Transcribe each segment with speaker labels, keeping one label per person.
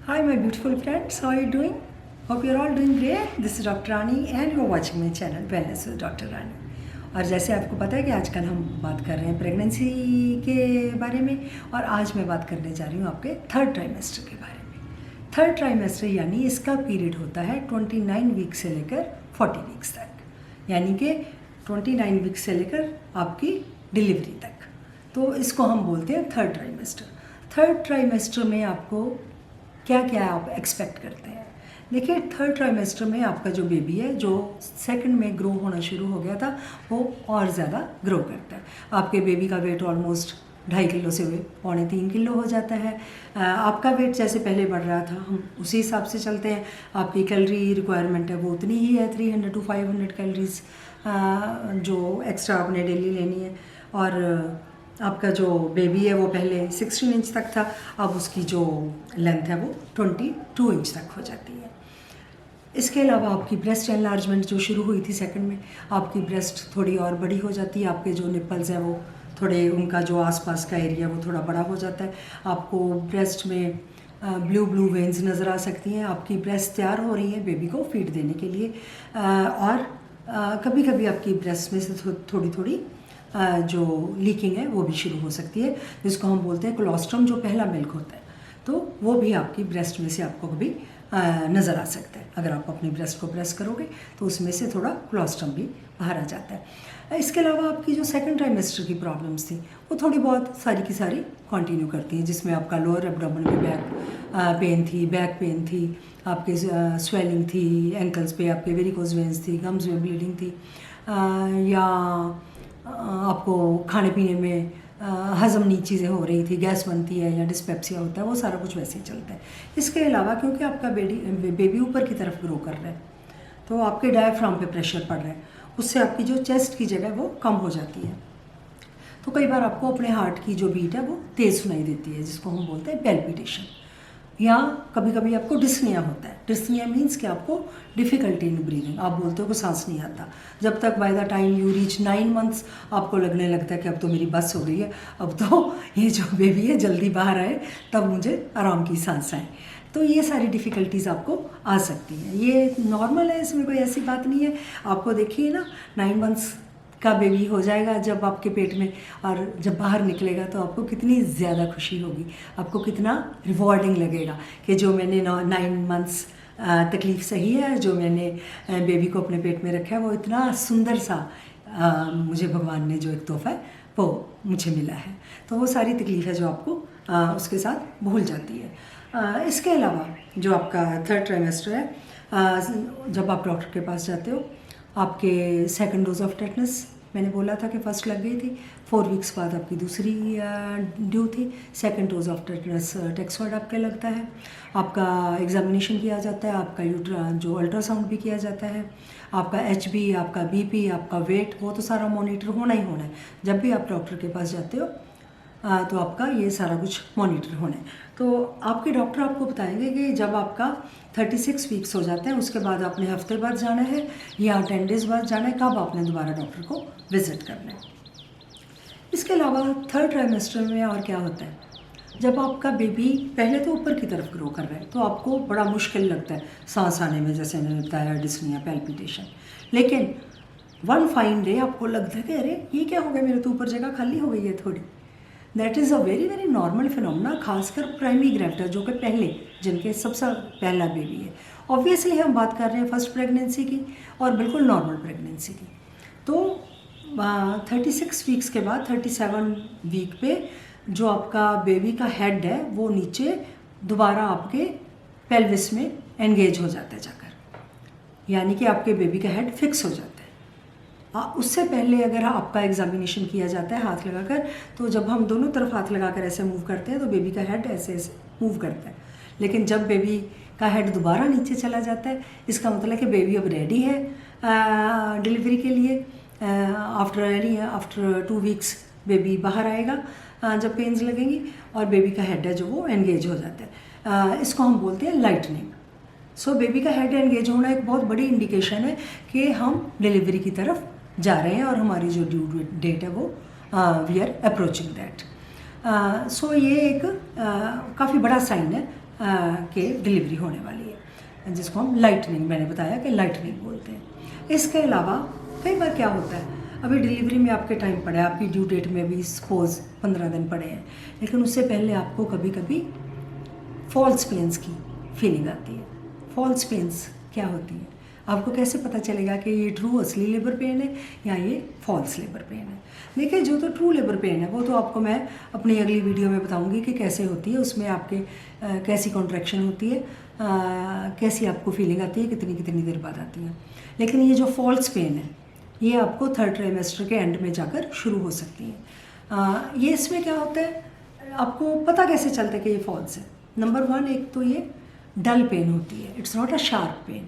Speaker 1: Hi my beautiful friends, how are you doing? Hope you're all doing great. This is Dr. Rani and you're watching my channel Wellness with Dr. Rani. और जैसे आपको पता है कि आजकल हम बात कर रहे हैं प्रेगनेंसी के बारे में और आज मैं बात करने जा रही हूँ आपके थर्ड ट्राइमेस्टर के बारे में। थर्ड ट्राइमेस्टर यानी इसका पीरियड होता है 29 वीक से लेकर 40 वीक्स तक, यानी कि 29 वीक से लेकर आपकी डिलीवरी तक। तो इसको हम बोलते हैं थर्ड ट्राइमेस्टर। थर्ड ट्राइमेस्टर में आपको क्या क्या आप एक्सपेक्ट करते हैं? देखिए, थर्ड ट्राइमेस्टर में आपका जो बेबी है जो सेकंड में ग्रो होना शुरू हो गया था वो और ज़्यादा ग्रो करता है। आपके बेबी का वेट ऑलमोस्ट 2.5 किलो से 2.25 किलो हो जाता है। आपका वेट जैसे पहले बढ़ रहा था हम उसी हिसाब से चलते हैं। आपकी कैलोरी रिक्वायरमेंट है वो उतनी ही है, 300 to 500 कैलोरीज जो एक्स्ट्रा आपने डेली लेनी है। और आपका जो बेबी है वो पहले 16 इंच तक था, अब उसकी जो लेंथ है वो 22 इंच तक हो जाती है। इसके अलावा आपकी ब्रेस्ट एनलार्जमेंट जो शुरू हुई थी सेकंड में, आपकी ब्रेस्ट थोड़ी और बड़ी हो जाती है। आपके जो निपल्स हैं वो थोड़े, उनका जो आसपास का एरिया वो थोड़ा बड़ा हो जाता है। आपको ब्रेस्ट में ब्लू वेन्स नज़र आ सकती हैं। आपकी ब्रेस्ट तैयार हो रही है बेबी को फीड देने के लिए। और कभी कभी आपकी ब्रेस्ट में से थोड़ी जो लीकिंग है वो भी शुरू हो सकती है, जिसको हम बोलते हैं कोलोस्ट्रम, जो पहला मिल्क होता है। तो वो भी आपकी ब्रेस्ट में से आपको कभी नज़र आ सकता है। अगर आप अपनी ब्रेस्ट को प्रेस करोगे तो उसमें से थोड़ा कोलोस्ट्रम भी बाहर आ जाता है। इसके अलावा आपकी जो सेकंड ट्राइमेस्टर की प्रॉब्लम्स थी वो थोड़ी बहुत सारी की सारी कंटिन्यू करती हैं, जिसमें आपका लोअर एब्डोमेन में पेन थी, बैक पेन थी, आपके स्वेलिंग थी, एंकल्स पे आपके वेरिकोज वेन्स थी, गम्स में ब्लीडिंग थी, या आपको खाने पीने में हज़म नहीं चीज़ें हो रही थी, गैस बनती है या डिस्पेप्सिया होता है, वो सारा कुछ वैसे ही चलता है। इसके अलावा क्योंकि आपका बेबी ऊपर की तरफ ग्रो कर रहा है तो आपके डायफ्राम पे प्रेशर पड़ रहा है, उससे आपकी जो चेस्ट की जगह वो कम हो जाती है। तो कई बार आपको अपने हार्ट की जो बीट है वो तेज़ सुनाई देती है, जिसको हम बोलते हैं पैल्पिटेशन। या कभी कभी आपको डिस्निया होता है। डिस्निया मीन्स कि आपको डिफ़िकल्टी इन ब्रीदिंग, आप बोलते हो कि सांस नहीं आता। जब तक by the time you reach 9 months आपको लगने लगता है कि अब तो मेरी बस हो गई है, अब तो ये जो बेबी है जल्दी बाहर आए तब मुझे आराम की सांस आए। तो ये सारी डिफ़िकल्टीज़ आपको आ सकती हैं, ये नॉर्मल है, इसमें कोई ऐसी बात नहीं है। आपको देखिए ना, 9 मंथ्स का बेबी हो जाएगा जब आपके पेट में, और जब बाहर निकलेगा तो आपको कितनी ज़्यादा खुशी होगी, आपको कितना रिवॉर्डिंग लगेगा कि जो मैंने 9 मंथ्स तकलीफ़ सही है, जो मैंने बेबी को अपने पेट में रखा है वो इतना सुंदर सा मुझे भगवान ने जो एक तोहफ़ा है वो मुझे मिला है। तो वो सारी तकलीफ़ है जो आपको उसके साथ भूल जाती है। इसके अलावा जो आपका थर्ड ट्राइमेस्टर है, जब आप डॉक्टर के पास जाते हो, आपके सेकंड डोज ऑफ टेटनस मैंने बोला था कि फर्स्ट लग गई थी, 4 वीक्स बाद आपकी दूसरी ड्यू थी। सेकंड डोज ऑफ टेटनस टैक्सॉइड आपका लगता है, आपका एग्जामिनेशन किया जाता है, आपका जो अल्ट्रासाउंड भी किया जाता है, आपका HB, आपका BP, आपका वेट, वो तो सारा मॉनिटर होना ही होना है। जब भी आप डॉक्टर के पास जाते हो तो आपका ये सारा कुछ मॉनिटर होना है। तो आपके डॉक्टर आपको बताएंगे कि जब आपका 36 वीक्स हो जाते हैं उसके बाद आपने हफ्ते बाद जाना है या 10 डेज़ बाद जाना है, कब आपने दोबारा डॉक्टर को विज़िट करना है। इसके अलावा थर्ड ट्राइमेस्टर में और क्या होता है, जब आपका बेबी पहले तो ऊपर की तरफ ग्रो कर रहा है तो आपको बड़ा मुश्किल लगता है सांस आने में, जैसे मैंने बताया डिस्निया, पैल्पिटेशन। लेकिन वन फाइन डे आपको लगता है कि अरे ये क्या हो गया, मेरे तो ऊपर जगह खाली हो गई है थोड़ी। That is a very normal phenomena, खासकर प्राइमरी ग्रेविटर जो कि पहले जिनके सबसे पहला बेबी है। ऑब्वियसली हम बात कर रहे हैं फर्स्ट प्रेगनेंसी की और बिल्कुल नॉर्मल प्रेगनेंसी की। तो 36 वीक्स के बाद 37 वीक पे जो आपका बेबी का हेड है वो नीचे दोबारा आपके पेल्विस में एंगेज हो जाता है जाकर, यानी कि आपके बेबी का हेड फिक्स हो जाता है। उससे पहले अगर आपका एग्जामिनेशन किया जाता है हाथ लगाकर, तो जब हम दोनों तरफ हाथ लगाकर ऐसे मूव करते हैं तो बेबी का हेड ऐसे ऐसे मूव करता है। लेकिन जब बेबी का हेड दोबारा नीचे चला जाता है, इसका मतलब है कि बेबी अब रेडी है डिलीवरी के लिए। आफ्टर 2 वीक्स बेबी बाहर आएगा जब पेन्स लगेंगी, और बेबी का हेड है जो वो एंगेज हो जाता है। इसको हम बोलते हैं लाइटनिंग। सो बेबी का हेड एंगेज होना एक बहुत बड़ी इंडिकेशन है कि हम डिलीवरी की तरफ जा रहे हैं और हमारी जो ड्यू डेट है वो वी आर अप्रोचिंग दैट। सो ये एक काफ़ी बड़ा साइन है के डिलीवरी होने वाली है, जिसको हम लाइटनिंग, मैंने बताया कि लाइटनिंग बोलते हैं। इसके अलावा कई बार क्या होता है, अभी डिलीवरी में आपके टाइम पड़ा है, आपकी ड्यू डेट में भी सपोज 15 दिन पड़े हैं, लेकिन उससे पहले आपको कभी कभी फॉल्स पेन्स की फीलिंग आती है। फॉल्स पेन्स क्या होती है, आपको कैसे पता चलेगा कि ये ट्रू असली लेबर पेन है या ये फॉल्स लेबर पेन है? देखिए, जो तो ट्रू लेबर पेन है वो तो आपको मैं अपनी अगली वीडियो में बताऊंगी कि कैसे होती है, उसमें आपके कैसी कॉन्ट्रैक्शन होती है, कैसी आपको फीलिंग आती है, कितनी कितनी देर बाद आती है। लेकिन ये जो फॉल्स पेन है ये आपको 3rd ट्राइमेस्टर के एंड में जाकर शुरू हो सकती है। ये इसमें क्या होता है, आपको पता कैसे चलता है कि ये फॉल्स है? नंबर 1, एक तो ये डल पेन होती है, it's not a sharp pen.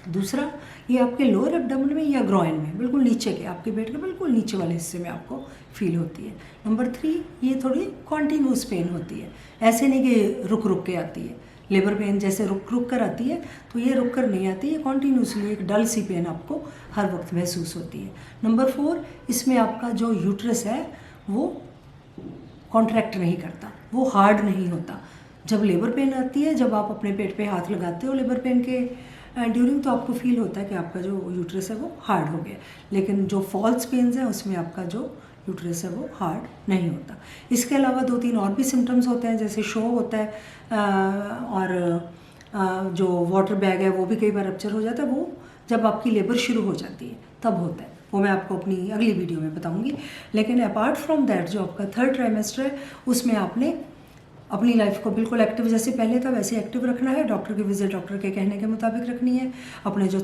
Speaker 1: दूसरा, ये आपके लोअर एब्डोमेन में या ग्रॉइन में, बिल्कुल नीचे के, आपके पेट के बिल्कुल नीचे वाले हिस्से में आपको फील होती है। नंबर 3, ये थोड़ी कॉन्टीन्यूस पेन होती है, ऐसे नहीं कि रुक रुक के आती है। लेबर पेन जैसे रुक रुक कर आती है, तो ये रुक कर नहीं आती है, कॉन्टीन्यूसली एक डल सी पेन आपको हर वक्त महसूस होती है। नंबर 4, इसमें आपका जो यूट्रस है वो कॉन्ट्रैक्ट नहीं करता, वो हार्ड नहीं होता। जब लेबर पेन आती है, जब आप अपने पेट पे हाथ लगाते हो लेबर पेन के ड्यूरिंग, तो आपको फील होता है कि आपका जो यूट्रस है वो हार्ड हो गया। लेकिन जो फॉल्स पेन्स हैं उसमें आपका जो यूट्रस है वो हार्ड नहीं होता। इसके अलावा 2-3 और भी सिम्टम्स होते हैं, जैसे शो होता है और जो वाटर बैग है वो भी कई बार रप्चर हो जाता है। वो जब आपकी लेबर शुरू हो जाती है तब होता है, वो मैं आपको अपनी अगली वीडियो में बताऊंगी। लेकिन अपार्ट फ्रॉम दैट, जो आपका 3rd ट्राइमेस्टर है उसमें आपने अपनी लाइफ को बिल्कुल एक्टिव, जैसे पहले था वैसे एक्टिव रखना है। डॉक्टर की विजिट डॉक्टर के कहने के मुताबिक रखनी है। अपने जो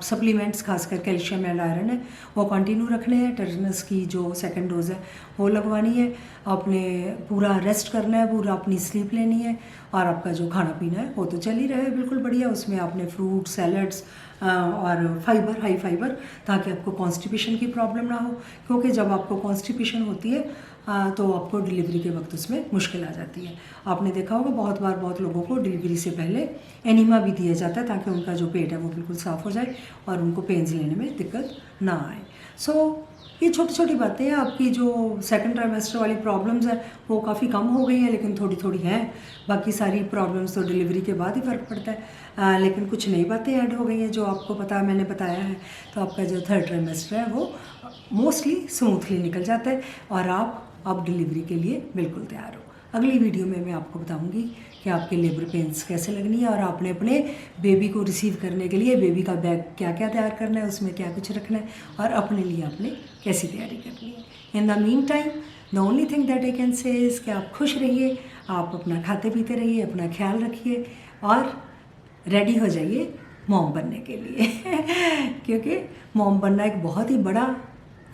Speaker 1: सप्लीमेंट्स खासकर कैल्शियम एंड आयरन है वो कंटिन्यू रखने हैं। टेटनस की जो 2nd डोज है वो लगवानी है। आपने पूरा रेस्ट करना है, पूरा अपनी स्लीप लेनी है, और आपका जो खाना पीना है वो तो चल ही रहा है बिल्कुल बढ़िया। उसमें आपने फ्रूट, सैलड्स और फाइबर, हाई फाइबर, ताकि आपको कॉन्स्टिपेशन की प्रॉब्लम ना हो, क्योंकि जब आपको कॉन्स्टिपेशन होती है तो आपको डिलीवरी के वक्त उसमें मुश्किल आ जाती है। आपने देखा होगा बहुत बार बहुत लोगों को डिलीवरी से पहले एनीमा भी दिया जाता है, ताकि उनका जो पेट है वो बिल्कुल साफ़ हो जाए और उनको पेन्स लेने में दिक्कत ना आए। सो ये छोटी छोटी बातें हैं। आपकी जो 2nd ट्राइमेस्टर वाली प्रॉब्लम्स हैं वो काफ़ी कम हो गई हैं, लेकिन थोड़ी थोड़ी हैं। बाकी सारी प्रॉब्लम्स तो डिलीवरी के बाद ही फ़र्क पड़ता है। लेकिन कुछ नई बातें ऐड हो गई हैं जो आपको पता, मैंने बताया है। तो आपका जो 3rd ट्राइमेस्टर है वो मोस्टली स्मूथली निकल जाता है और आप अब डिलीवरी के लिए बिल्कुल तैयार हो। अगली वीडियो में मैं आपको बताऊंगी कि आपके लेबर पेन्स कैसे लगनी है, और आपने अपने बेबी को रिसीव करने के लिए बेबी का बैग क्या क्या तैयार करना है, उसमें क्या कुछ रखना है, और अपने लिए आपने कैसी तैयारी करनी है। इन the mean time the only thing that I can say is कि आप खुश रहिए, आप अपना खाते पीते रहिए, अपना ख्याल रखिए और रेडी हो जाइए मॉम बनने के लिए क्योंकि मॉम बनना एक बहुत ही बड़ा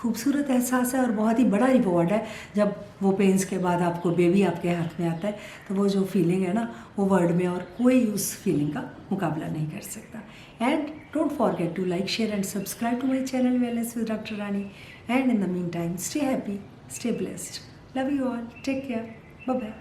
Speaker 1: खूबसूरत एहसास है और बहुत ही बड़ा रिवॉर्ड है। जब वो पेन्स के बाद आपको बेबी आपके हाथ में आता है तो वो जो फीलिंग है ना, वो वर्ल्ड में और कोई उस फीलिंग का मुकाबला नहीं कर सकता। And don't forget to like, share and subscribe to my channel wellness with doctor Rani. And in the meantime, stay happy, stay blessed, love you all, take care, bye bye.